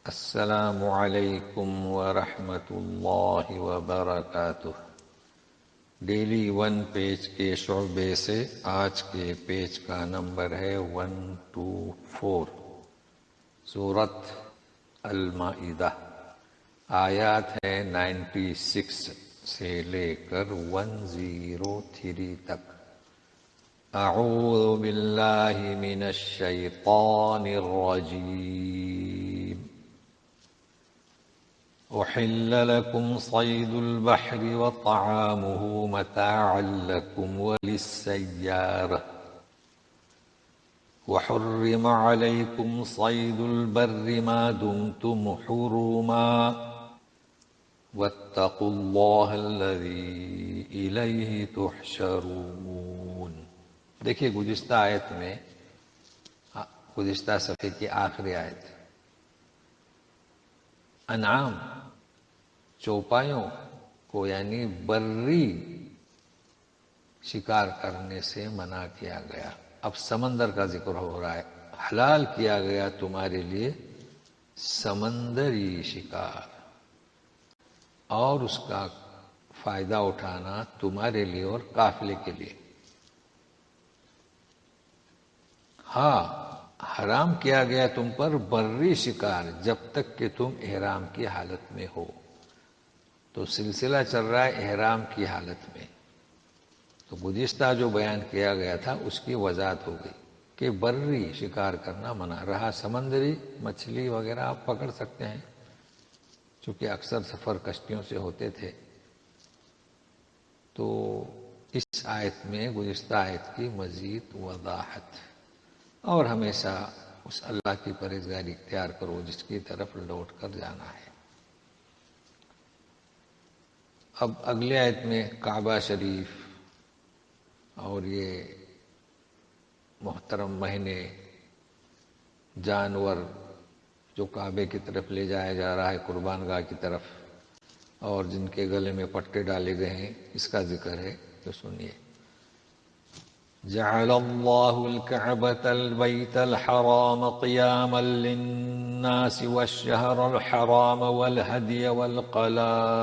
السلام علیکم ورحمۃ اللہ وبرکاتہ۔ ڈیلی 1 پیج کے شعبے سے آج کے پیج کا نمبر ہے 124، سورۃ المائدہ، آیات ہے 96 سے لے کر 103 تک۔ اعوذ باللہ من الشیطان الرجیم۔ أحل لكم صيد البحر وطعامه متاعا لكم وللسيارة وحرم عليكم صيد البر ما دمتم حرما واتقوا الله الذي إليه تحشرون۔ دیکھیے گزشتہ آیت میں، گزشتہ صفحے کی آخری آیت، انعام چوپایوں کو یعنی بری شکار کرنے سے منع کیا گیا۔ اب سمندر کا ذکر ہو رہا ہے۔ حلال کیا گیا تمہارے لیے سمندری شکار، اور اس کا فائدہ اٹھانا تمہارے لیے اور قافلے کے لیے۔ ہاں، حرام کیا گیا تم پر بری شکار جب تک کہ تم احرام کی حالت میں ہو۔ تو سلسلہ چل رہا ہے احرام کی حالت میں، تو گزشتہ جو بیان کیا گیا تھا اس کی وضاحت ہو گئی کہ بری شکار کرنا منع رہا۔ سمندری مچھلی وغیرہ آپ پکڑ سکتے ہیں، چونکہ اکثر سفر کشتیوں سے ہوتے تھے۔ تو اس آیت میں گزشتہ آیت کی مزید وضاحت، اور ہمیشہ اس اللہ کی پرہیزگاری اختیار کرو جس کی طرف لوٹ کر جانا ہے۔ اب اگلے آیت میں کعبہ شریف اور یہ محترم مہینے، جانور جو کعبے کی طرف لے جایا جا رہا ہے، قربان گاہ کی طرف، اور جن کے گلے میں پٹے ڈالے گئے ہیں، اس کا ذکر ہے۔ تو سنیے، جعل اللہ الکعبۃ البیت الحرام قیاما للناس والشہر الحرام والہدی والقلائد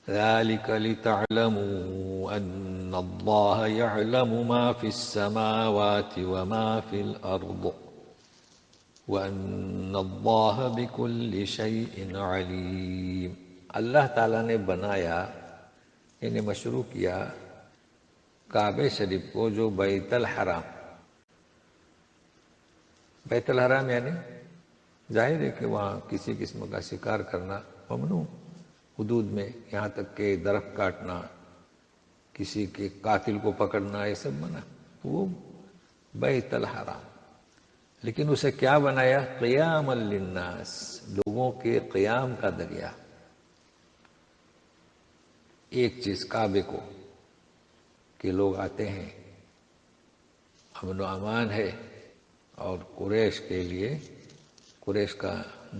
ذلك لتعلموا ان اللہ يعلم ما في السماوات وما في الارض وان اللہ بكل شيء علیم۔ اللہ تعالیٰ نے بنایا، یعنی مشروع کیا کعبہ شریف کو، جو بیت الحرام، بیت الحرام یعنی ظاہر ہے کہ وہاں کسی قسم کا شکار کرنا ممنوع، حدود میں، یہاں تک کہ درخت کاٹنا، کسی کے قاتل کو پکڑنا، یہ سب منع۔ وہ بیت الحرام، لیکن اسے کیا بنایا؟ قیام للناس، لوگوں کے قیام کا ذریعہ۔ ایک چیز کعبے کو کہ لوگ آتے ہیں، امن و امان ہے، اور قریش کے لیے، قریش کا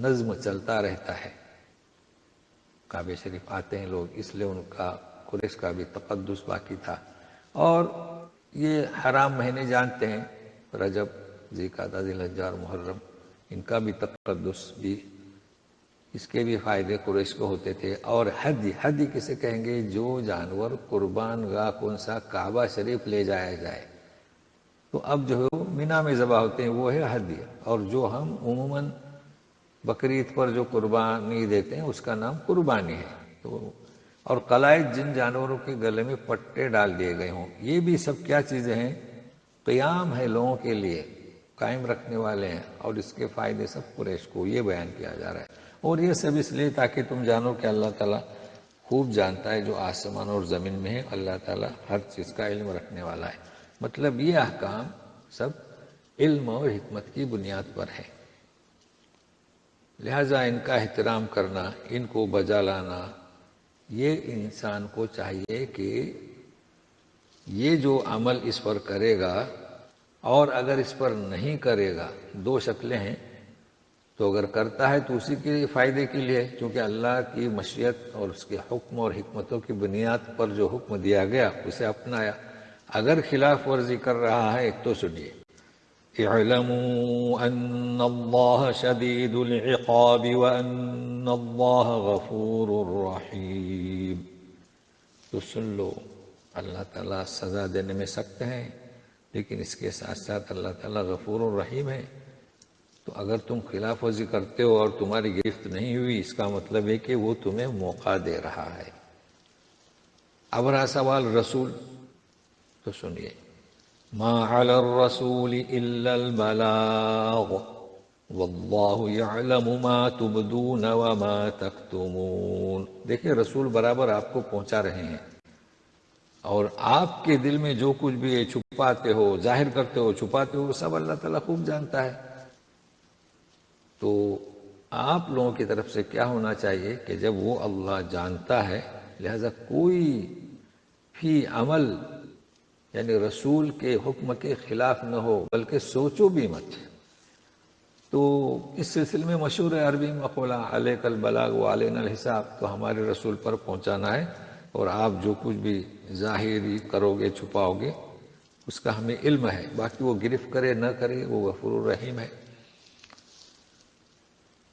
نظم چلتا رہتا ہے، کعبہ شریف آتے ہیں لوگ، اس لیے ان کا، قریش کا بھی تقدس باقی تھا۔ اور یہ حرام مہینے جانتے ہیں، رجب، ذی قعدہ، ذی الحجہ اور محرم، ان کا بھی تقدس بھی، اس کے بھی فائدے قریش کو ہوتے تھے۔ اور حدی کسے کہیں گے؟ جو جانور قربان گاہ کون سا؟ کعبہ شریف لے جایا جائے۔ تو اب جو ہے وہ مینا میں ذبح ہوتے ہیں، وہ ہے حدی۔ اور جو ہم عموماً بقرعید پر جو قربانی دیتے ہیں اس کا نام قربانی ہے۔ تو اور قلائد، جن جانوروں کے گلے میں پٹے ڈال دیے گئے ہوں، یہ بھی سب کیا چیزیں ہیں؟ قیام ہے، لوگوں کے لیے قائم رکھنے والے ہیں، اور اس کے فائدے سب قریش کو، یہ بیان کیا جا رہا ہے۔ اور یہ سب اس لیے تاکہ تم جانو کہ اللہ تعالیٰ خوب جانتا ہے جو آسمان اور زمین میں ہے، اللہ تعالیٰ ہر چیز کا علم رکھنے والا ہے۔ مطلب یہ احکام سب علم اور حکمت کی بنیاد پر ہے، لہذا ان کا احترام کرنا، ان کو بجا لانا، یہ انسان کو چاہیے کہ یہ جو عمل اس پر کرے گا، اور اگر اس پر نہیں کرے گا، دو شکلیں ہیں۔ تو اگر کرتا ہے تو اسی کے فائدے کے لیے، کیونکہ اللہ کی مشیت اور اس کے حکم اور حکمتوں کی بنیاد پر جو حکم دیا گیا اسے اپنایا۔ اگر خلاف ورزی کر رہا ہے تو سنیے، اعلموا ان اللہ شدید العقاب وان اللہ غفور رحیم. تو سن لو، اللہ تعالیٰ سزا دینے میں سخت ہیں، لیکن اس کے ساتھ ساتھ اللہ تعالیٰ غفور الرحیم ہے. تو اگر تم خلاف ورزی کرتے ہو اور تمہاری گرفت نہیں ہوئی، اس کا مطلب ہے کہ وہ تمہیں موقع دے رہا ہے. اب رہا سوال رسول، تو سنیے، ما علی الرسول الا البلاغ واللہ یعلم ما تبدون وما تکتمون. دیکھیں رسول برابر آپ کو پہنچا رہے ہیں، اور آپ کے دل میں جو کچھ بھی چھپاتے ہو، ظاہر کرتے ہو، چھپاتے ہو، سب اللہ تعالیٰ خوب جانتا ہے. تو آپ لوگوں کی طرف سے کیا ہونا چاہیے کہ جب وہ اللہ جانتا ہے، لہذا کوئی بھی عمل یعنی رسول کے حکم کے خلاف نہ ہو، بلکہ سوچو بھی مت. تو اس سلسلے میں مشہور ہے عربی مقولہ، علیک البلاغ وعلینا الحساب. تو ہمارے رسول پر پہنچانا ہے، اور آپ جو کچھ بھی ظاہری کرو گے، چھپاؤ گے، اس کا ہمیں علم ہے. باقی وہ گرفت کرے نہ کرے، وہ غفور الرحیم ہے.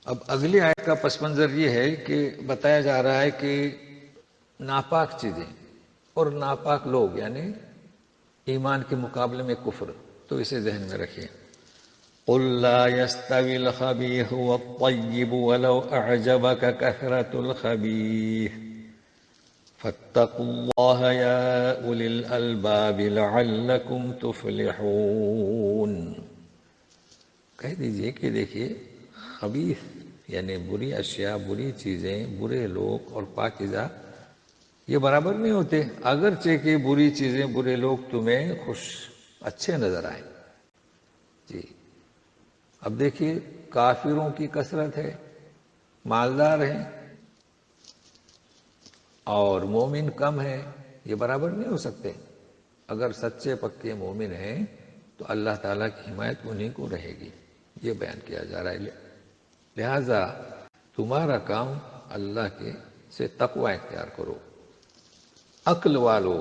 اب اگلی آیت کا پس منظر یہ ہے کہ بتایا جا رہا ہے کہ ناپاک چیزیں اور ناپاک لوگ یعنی ایمان کے مقابلے میں کفر، تو اسے ذہن میں رکھیے. قل لا يستوي الخبيث والطيب ولو أعجبك كثرة الخبيث فاتقوا الله يا أولي الألباب لعلكم تفلحون. کہہ دیجئے کہ دیکھیے خبیث یعنی بری اشیاء، بری چیزیں، برے لوگ اور پاکیزہ یہ برابر نہیں ہوتے، اگرچہ کہ بری چیزیں، برے لوگ تمہیں اچھے نظر آئیں. جی اب دیکھیے کافروں کی کثرت ہے، مالدار ہیں، اور مومن کم ہے، یہ برابر نہیں ہو سکتے. اگر سچے پکے مومن ہیں تو اللہ تعالیٰ کی حمایت انہیں کو رہے گی، یہ بیان کیا جا رہا ہے. لہذا تمہارا کام اللہ کے سے تقوی اختیار کرو، عقل والو،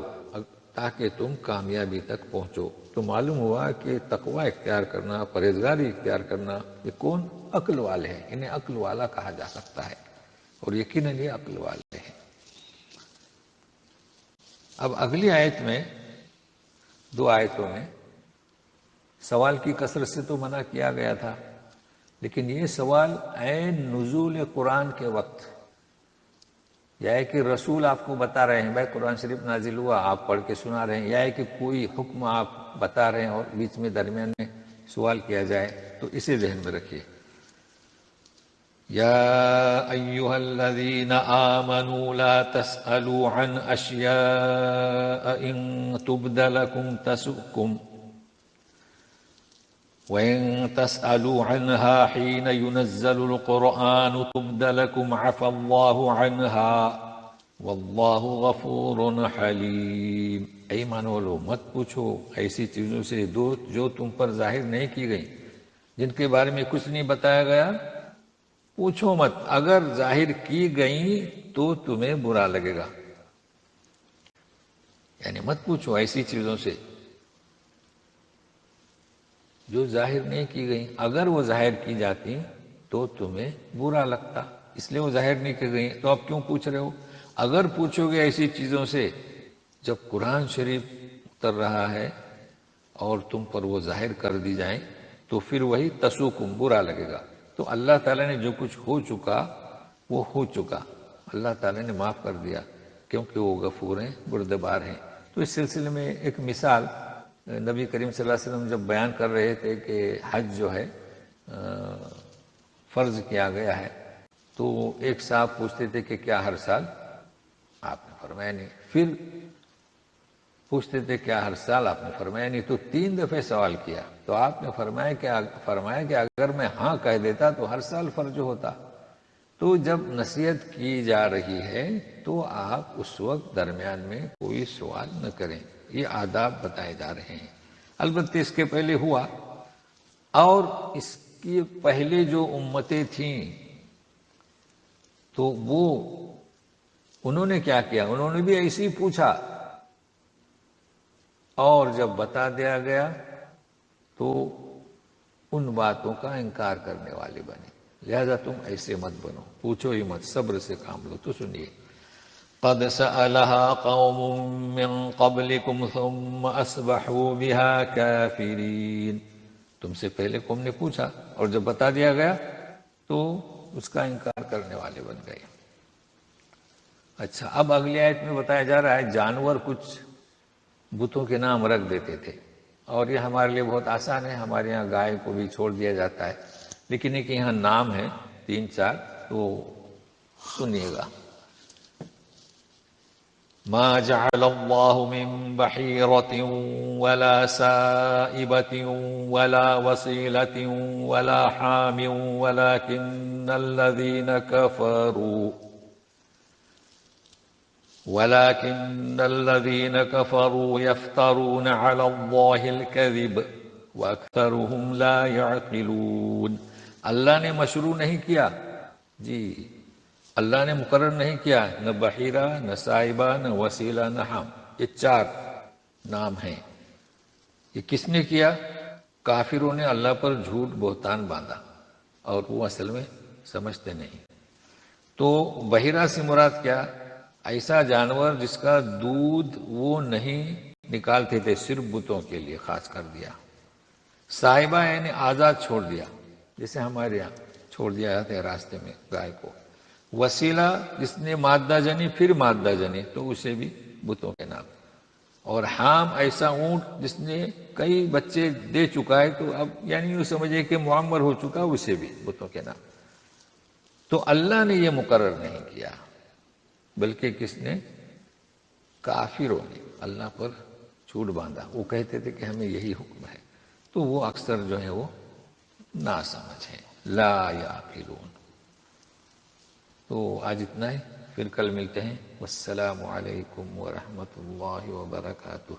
تاکہ تم کامیابی تک پہنچو. تو معلوم ہوا کہ تقوی اختیار کرنا، پرہیزگاری اختیار کرنا، یہ کون؟ عقل والے ہیں، انہیں عقل والا کہا جا سکتا ہے، اور یقیناً یہ عقل والے ہیں. اب اگلی آیت میں، دو آیتوں میں سوال کی کثرت سے تو منع کیا گیا تھا، لیکن یہ سوال عین نزول قرآن کے وقت، یا ہے کہ رسول آپ کو بتا رہے ہیں، بھائی قرآن شریف نازل ہوا، آپ پڑھ کے سنا رہے ہیں، یا ہے کہ کوئی حکم آپ بتا رہے ہیں اور بیچ میں درمیان میں سوال کیا جائے، تو اسے ذہن میں رکھیے. یا ایھا الذین آمنوا لا تسألوا عن اشیاء ان تبد لکم تسؤکم وَإِن تَسْأَلُوا عَنْهَا حِينَ يُنَزَّلُ الْقُرْآنُ تُبْدَ لَكُمْ عَفَا اللَّهُ عَنْهَا وَاللَّهُ غَفُورٌ حَلِيمٌ. ایمان والو مت پوچھو ایسی چیزوں سے جو تم پر ظاہر نہیں کی گئی، جن کے بارے میں کچھ نہیں بتایا گیا، پوچھو مت. اگر ظاہر کی گئیں تو تمہیں برا لگے گا، یعنی مت پوچھو ایسی چیزوں سے جو ظاہر نہیں کی گئی. اگر وہ ظاہر کی جاتی تو تمہیں برا لگتا، اس لیے وہ ظاہر نہیں کی گئی، تو آپ کیوں پوچھ رہے ہو؟ اگر پوچھو گے ایسی چیزوں سے جب قرآن شریف اتر رہا ہے اور تم پر وہ ظاہر کر دی جائیں تو پھر وہی تسوکم، برا لگے گا. تو اللہ تعالیٰ نے جو کچھ ہو چکا وہ ہو چکا، اللہ تعالیٰ نے معاف کر دیا، کیونکہ وہ غفور ہیں، بردبار ہیں. تو اس سلسلے میں ایک مثال نبی کریم صلی اللہ علیہ وسلم جب بیان کر رہے تھے کہ حج جو ہے فرض کیا گیا ہے، تو ایک صاحب پوچھتے تھے کہ کیا ہر سال؟ آپ نے فرمایا نہیں. پھر پوچھتے تھے کیا ہر سال؟ آپ نے فرمایا نہیں. تو 3 دفعہ سوال کیا تو آپ نے فرمایا کہ اگر میں ہاں کہہ دیتا تو ہر سال فرض ہوتا. تو جب نصیحت کی جا رہی ہے تو آپ اس وقت درمیان میں کوئی سوال نہ کریں، یہ آداب بتائے جا رہے ہیں. البتہ اس کے پہلے ہوا، اور اس کی پہلے جو امتیں تھیں تو انہوں نے کیا کیا؟ انہوں نے بھی ایسے ہی پوچھا، اور جب بتا دیا گیا تو ان باتوں کا انکار کرنے والے بنے، لہذا تم ایسے مت بنو، پوچھو ہی مت، صبر سے کام لو۔ تو سنیے، قد سألها قوم من قبلكم ثم أصبحوا بها كافرين، تم سے پہلے قوم نے پوچھا اور جب بتا دیا گیا تو اس کا انکار کرنے والے بن گئے۔ اچھا، اب اگلی آیت میں بتایا جا رہا ہے جانور کچھ بتوں کے نام رکھ دیتے تھے، اور یہ ہمارے لیے بہت آسان ہے، ہمارے یہاں گائے کو بھی چھوڑ دیا جاتا ہے، لیکن ایک یہاں نام ہے 3-4، تو سنیے گا۔ ما جعل الله من بحيرة ولا سائبة ولا وصيلة ولا حام ولكن الذين كفروا يفترون على الله الكذب وأكثرهم لا يعقلون۔ اللہ نے مشروع نہیں کیا، جی اللہ نے مقرر نہیں کیا، نہ بحیرہ، نہ سائبہ، نہ وسیلہ، نہ حام، یہ 4 نام ہیں۔ یہ کس نے کیا؟ کافروں نے اللہ پر جھوٹ بہتان باندھا، اور وہ اصل میں سمجھتے نہیں۔ تو بحیرہ سے مراد کیا؟ ایسا جانور جس کا دودھ وہ نہیں نکالتے تھے، صرف بتوں کے لیے خاص کر دیا۔ سائبہ یعنی آزاد چھوڑ دیا، جیسے ہمارے یہاں چھوڑ دیا جاتا ہے راستے میں گائے کو۔ وسیلہ جس نے مادہ جنی پھر مادہ جنی، تو اسے بھی بتوں کے نام۔ اور حام ایسا اونٹ جس نے کئی بچے دے چکا ہے، تو اب یعنی یہ سمجھے کہ معمر ہو چکا، اسے بھی بتوں کے نام۔ تو اللہ نے یہ مقرر نہیں کیا، بلکہ کس نے؟ کافروں نے اللہ پر جھوٹ باندھا، وہ کہتے تھے کہ ہمیں یہی حکم ہے، تو وہ اکثر جو ہے وہ ناسمجھ ہیں، لا یعقلون۔ تو آج اتنا ہے، پھر کل ملتے ہیں۔ والسلام علیکم ورحمۃ اللہ وبرکاتہ۔